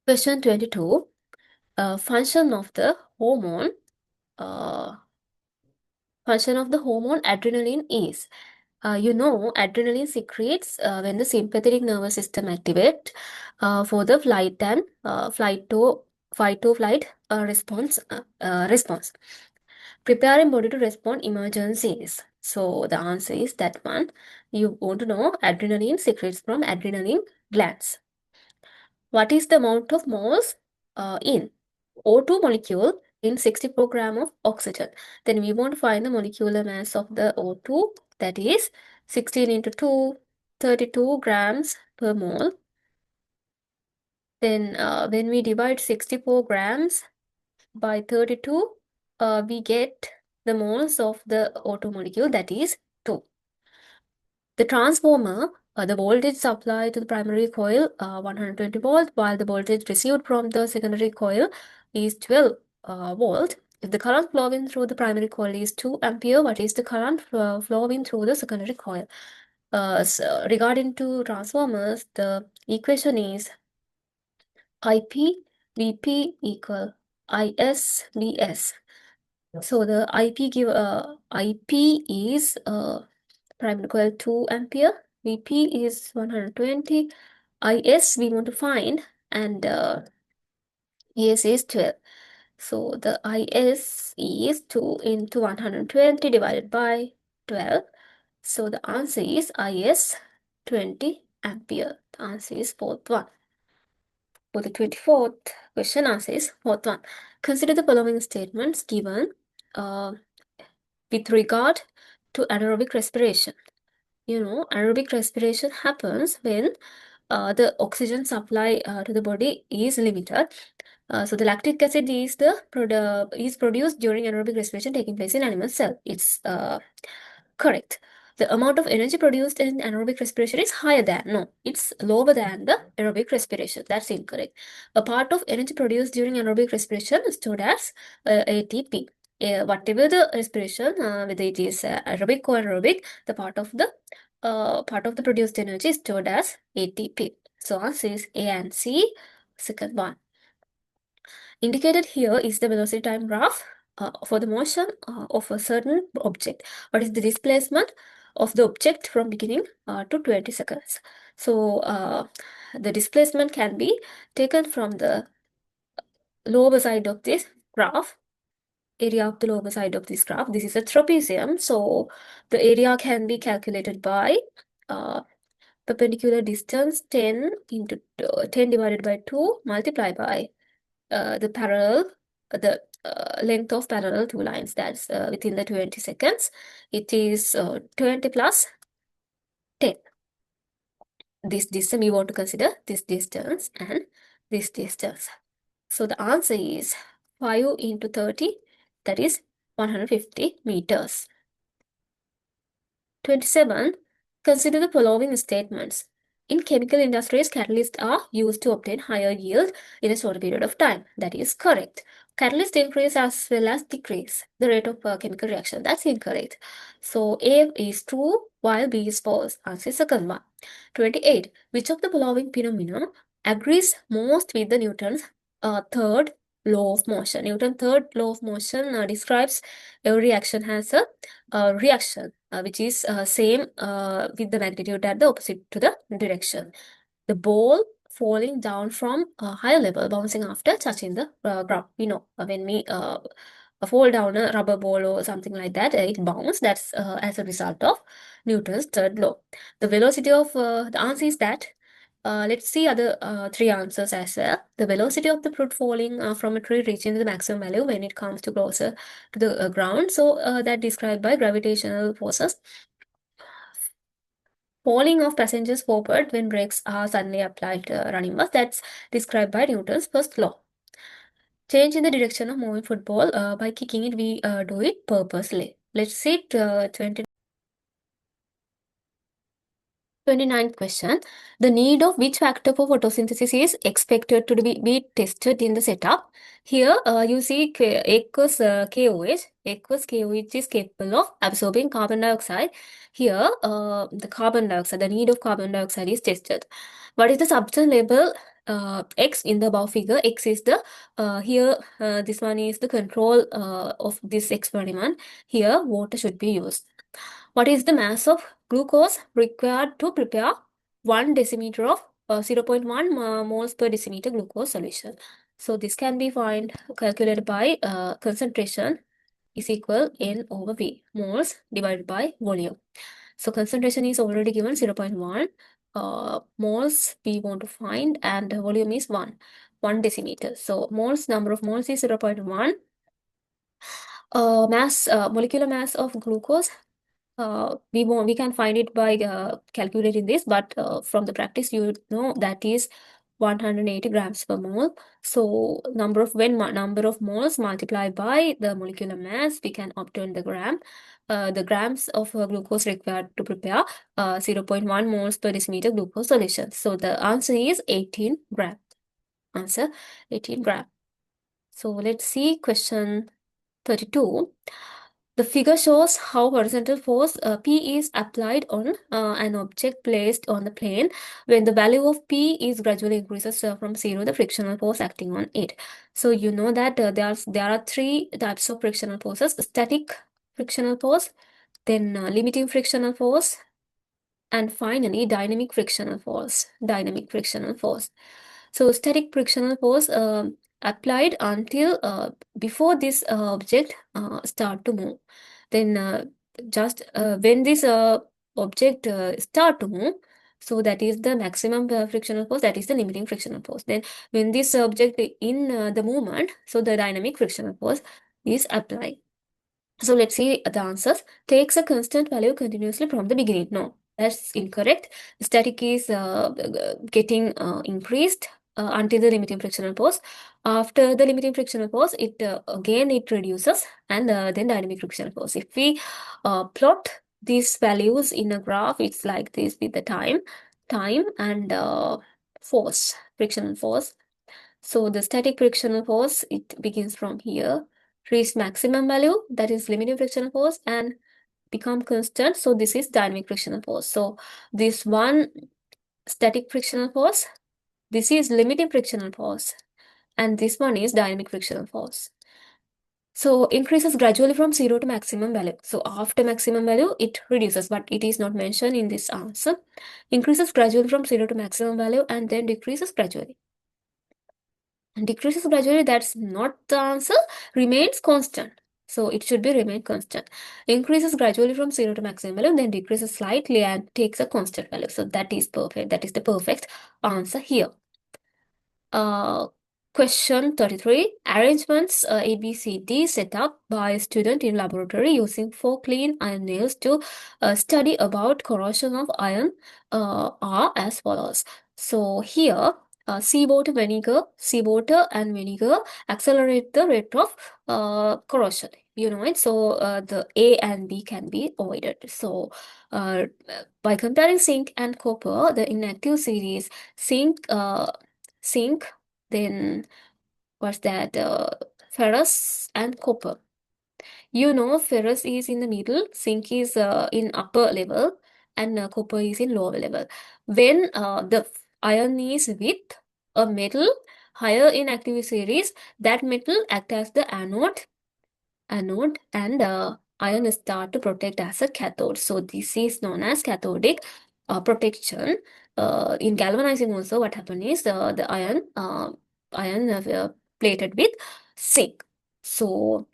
Question 22. Function of the hormone. Function of the hormone adrenaline is. Adrenaline secretes when the sympathetic nervous system activates for the flight and fight to flight response, preparing body to respond emergencies. So the answer is that one. You want to know adrenaline secretes from adrenaline glands. What is the amount of moles in O2 molecule in 64 gram of oxygen? Then we want to find the molecular mass of the O2, that is 16 into 2, 32 grams per mole. Then when we divide 64 grams by 32, we get the moles of the O2 molecule, that is 2. The transformer, the voltage supplied to the primary coil 120 volt, while the voltage received from the secondary coil is 12 volt. If the current flowing through the primary coil is 2 ampere, what is the current flowing through the secondary coil? So regarding to transformers, the equation is IP Vp equal Is Vs. So the IP is primary coil 2 ampere, Vp is 120, Is we want to find, and Es is 12. So the Is is 2 into 120 divided by 12. So the answer is Is 20 ampere. The answer is fourth one. For the 24th question, answer is fourth one. Consider the following statements given with regard to anaerobic respiration. Anaerobic respiration happens when the oxygen supply to the body is limited. So the lactic acid is produced during anaerobic respiration taking place in animal cell. It's correct. The amount of energy produced in anaerobic respiration is higher than, no, it's lower than the aerobic respiration. That's incorrect. A part of energy produced during anaerobic respiration is stored as ATP. Whatever the respiration, whether it is aerobic or anaerobic, the part of the produced energy is stored as ATP. So answer is A and C, second one. Indicated here is the velocity time graph for the motion of a certain object. What is the displacement of the object from beginning to 20 seconds? So the displacement can be taken from the lower side of this graph, area of the lower side of this graph. This is a trapezium, so the area can be calculated by perpendicular distance 10 into 10 divided by 2 multiplied by the length of parallel two lines. That's within the 20 seconds. It is 20 plus 10. This distance, we want to consider this distance and this distance. So the answer is 5 into 30, that is 150 meters. 27. Consider the following statements. In chemical industries, catalysts are used to obtain higher yield in a shorter period of time. That is correct. Catalysts increase as well as decrease the rate of chemical reaction. That's incorrect. So A is true while B is false. Answer is second one. 28. Which of the following phenomena agrees most with the Newton's third law of motion? Newton's third law of motion describes every reaction has a reaction which is same with the magnitude at the opposite to the direction. The ball falling down from a higher level, bouncing after touching the ground. We know when we fall down a rubber ball or something like that, it bounces. That's as a result of Newton's third law. The velocity of the answer is that. Let's see other three answers as well. The velocity of the fruit falling from a tree reaching the maximum value when it comes to closer to the ground. So that described by gravitational forces. Falling of passengers forward when brakes are suddenly applied running bus. That's described by Newton's first law. Change in the direction of moving football by kicking it. We do it purposely. Let's see 29th question. The need of which factor for photosynthesis is expected to be tested in the setup? Here you see aqueous KOH. Aqueous KOH is capable of absorbing carbon dioxide. Here the need of carbon dioxide is tested. What is the substance level X in the above figure. X is the here this one is the control of this experiment. Here water should be used. What is the mass of glucose required to prepare 1 decimeter of 0.1 moles per decimeter glucose solution? So this can be calculated by concentration is equal N over V, moles divided by volume. So concentration is already given 0.1 moles we want to find, and volume is 1 decimeter. So number of moles is 0.1. Molecular mass of glucose, we can find it by calculating this, but from the practice you know that is 180 grams per mole. So number of moles multiplied by the molecular mass, we can obtain the grams of glucose required to prepare 0.1 moles per decimeter glucose solution. So the answer is 18 gram. Answer 18 gram. So let's see question 32. The figure shows how horizontal force P is applied on an object placed on the plane. When the value of P is gradually increases from 0, the frictional force acting on it. So you know that there are 3 types of frictional forces: static frictional force, then limiting frictional force, and finally dynamic frictional force. So static frictional force applied until before this object start to move. Then just when this object start to move, so that is the maximum frictional force, that is the limiting frictional force. Then when this object in the movement, so the dynamic frictional force is applied. So let's see the answers. Takes a constant value continuously from the beginning. No, that's incorrect. Static is getting increased until the limiting frictional force. After the limiting frictional force, it again it reduces, and then dynamic frictional force. If we plot these values in a graph, it's like this with the time and force, frictional force. So the static frictional force, it begins from here, reach maximum value, that is limiting frictional force, and become constant. So this is dynamic frictional force. So this one static frictional force, this is limiting frictional force, and this one is dynamic frictional force. So increases gradually from 0 to maximum value. So after maximum value, it reduces, but it is not mentioned in this answer. Increases gradually from 0 to maximum value and then decreases gradually. Decreases gradually, that's not the answer. Remains constant. So it should be remain constant. Increases gradually from 0 to maximum value, then decreases slightly and takes a constant value. So that is perfect. That is the perfect answer here. Question 33. Arrangements A, B, C, D set up by a student in laboratory using 4 clean iron nails to study about corrosion of iron are as follows. So here, seawater and vinegar accelerate the rate of corrosion. You know it. So the A and B can be avoided. So by comparing zinc and copper, the inactive series zinc, then what's that? Ferrous and copper. You know, ferrous is in the middle, zinc is in upper level, and copper is in lower level. When the iron is with a metal higher in active series, that metal acts as the anode, and iron start to protect as a cathode. So this is known as cathodic protection. In galvanizing also, what happened is the iron plated with zinc. So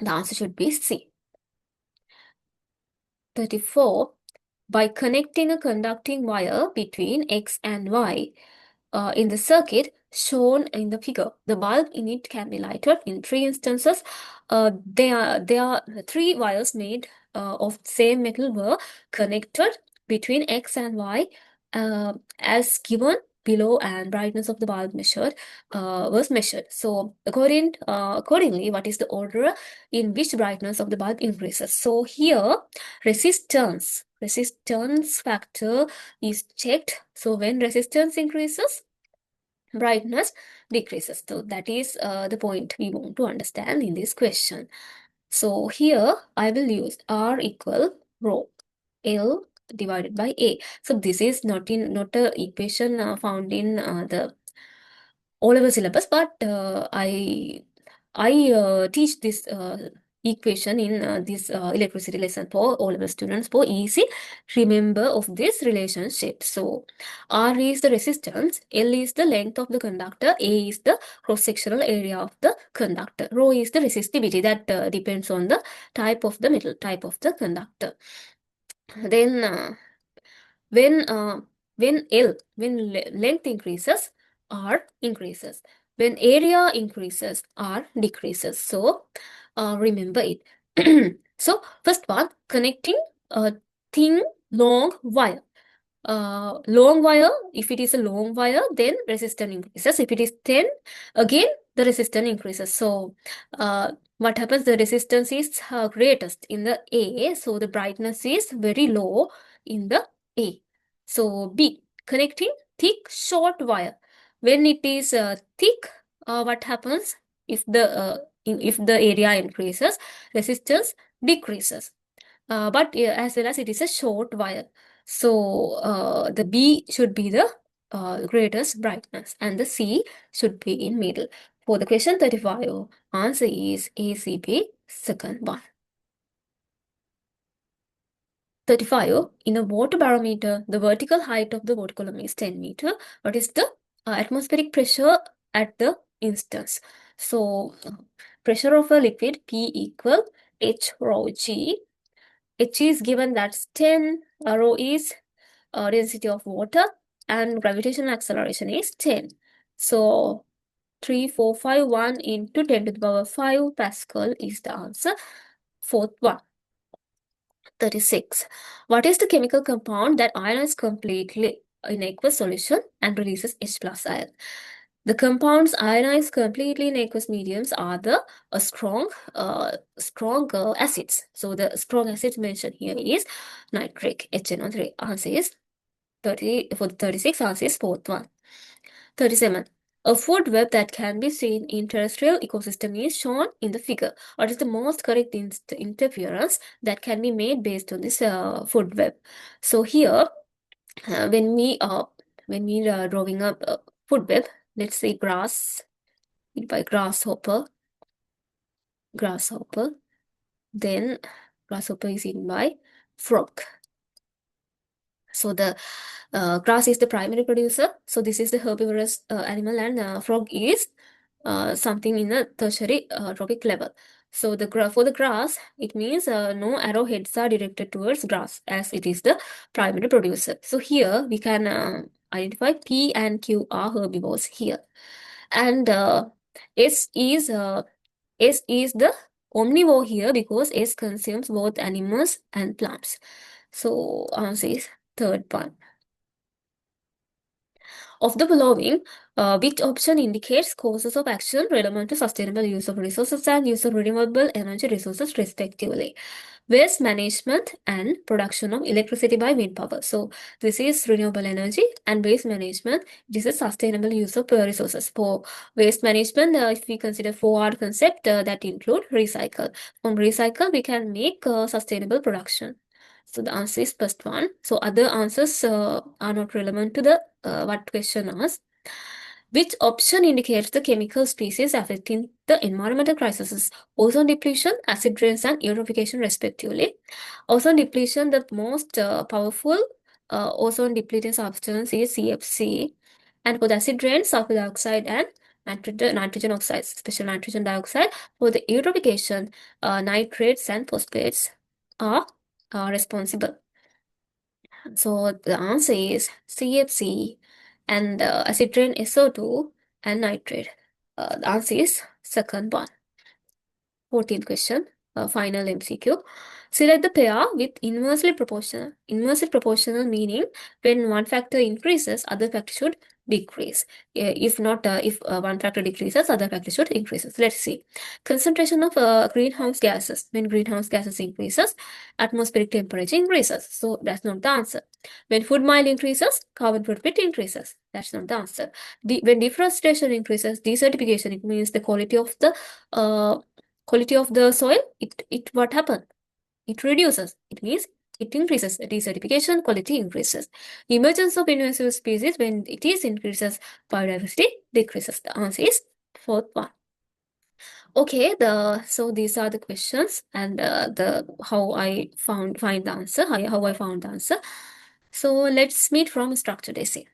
the answer should be C. 34. By connecting a conducting wire between X and Y in the circuit shown in the figure, the bulb in it can be lighted. In 3 instances, there are 3 wires made of same metal were connected between X and Y as given below, and brightness of the bulb was measured. So accordingly, what is the order in which brightness of the bulb increases? So here resistance factor is checked. So when resistance increases, brightness decreases. So that is the point we want to understand in this question. So here I will use R equal rho L divided by A. So this is not a equation found in the O-level syllabus, but I teach this equation in this electricity lesson for O-level students for easy remember of this relationship. So R is the resistance, L is the length of the conductor, A is the cross-sectional area of the conductor, rho is the resistivity that depends on the type of the metal, type of the conductor. Then when length increases, R increases. When area increases, R decreases. So remember it. So first one, connecting a thin long wire. Long wire, if it is a long wire, then resistance increases. If it is thin, again the resistance increases. So what happens? The resistance is greatest in the A, so the brightness is very low in the A. So B, connecting thick short wire. When it is thick, what happens? If the area increases, resistance decreases. But as well as it is a short wire. So the B should be the greatest brightness and the C should be in middle. For the question 35, answer is ACB, second one. 35, in a water barometer, the vertical height of the water column is 10 meter. What is the atmospheric pressure at the instance? So pressure of a liquid P equal H rho G. H is given, that's 10, rho is density of water, and gravitational acceleration is 10. So 3, 4, 5, 1 into 10 to the power 5 Pascal is the answer. Fourth one. 36. What is the chemical compound that ionizes completely in aqueous solution and releases H plus ion? The compounds ionized completely in aqueous mediums are the strong acids. So the strong acids mentioned here is nitric, HNO3. Answer is 30. For the 36, answer is fourth one. 37. A food web that can be seen in terrestrial ecosystem is shown in the figure. What is the most correct interference that can be made based on this food web? So here, when we drawing up a food web, let's say grass, by grasshopper, then grasshopper is eaten by frog. So the grass is the primary producer. So this is the herbivorous animal, and frog is something in a tertiary trophic level. So for the grass, it means no arrowheads are directed towards grass as it is the primary producer. So here we can identify P and Q are herbivores here, and S is the omnivore here because S consumes both animals and plants. So answer is third one. Of the following, which option indicates courses of action relevant to sustainable use of resources and use of renewable energy resources respectively? Waste management and production of electricity by wind power. So this is renewable energy, and waste management, this is sustainable use of resources. For waste management, if we consider 4R concept, that include recycle. From recycle, we can make sustainable production. So the answer is first one. So other answers are not relevant to the what question asked. Which option indicates the chemical species affecting the environmental crises? Ozone depletion, acid rains, and eutrophication respectively. Ozone depletion, the most powerful ozone depleting substance is CFC. And for the acid rain, sulfur dioxide and nitrogen oxides, special nitrogen dioxide. For the eutrophication, nitrates and phosphates are responsible. So the answer is CFC and acid rain SO2 and nitrate. The answer is second one. 14th question, final MCQ. Select the pair with inversely proportional. Inversely proportional meaning when one factor increases, other factor should decrease. If not, if one factor decreases, other factor should increases. Let's see. Concentration of greenhouse gases. When greenhouse gases increases, atmospheric temperature increases. So that's not the answer. When food mile increases, carbon footprint increases. That's not the answer. When deforestation increases, desertification, it means the quality of the soil, it what happened? It reduces. It means it increases. Desertification, quality increases. Emergence of invasive species, when it is increases, biodiversity decreases. The answer is fourth one. Okay, so these are the questions and the how I find the answer, how I found the answer. So let's meet from structured essay.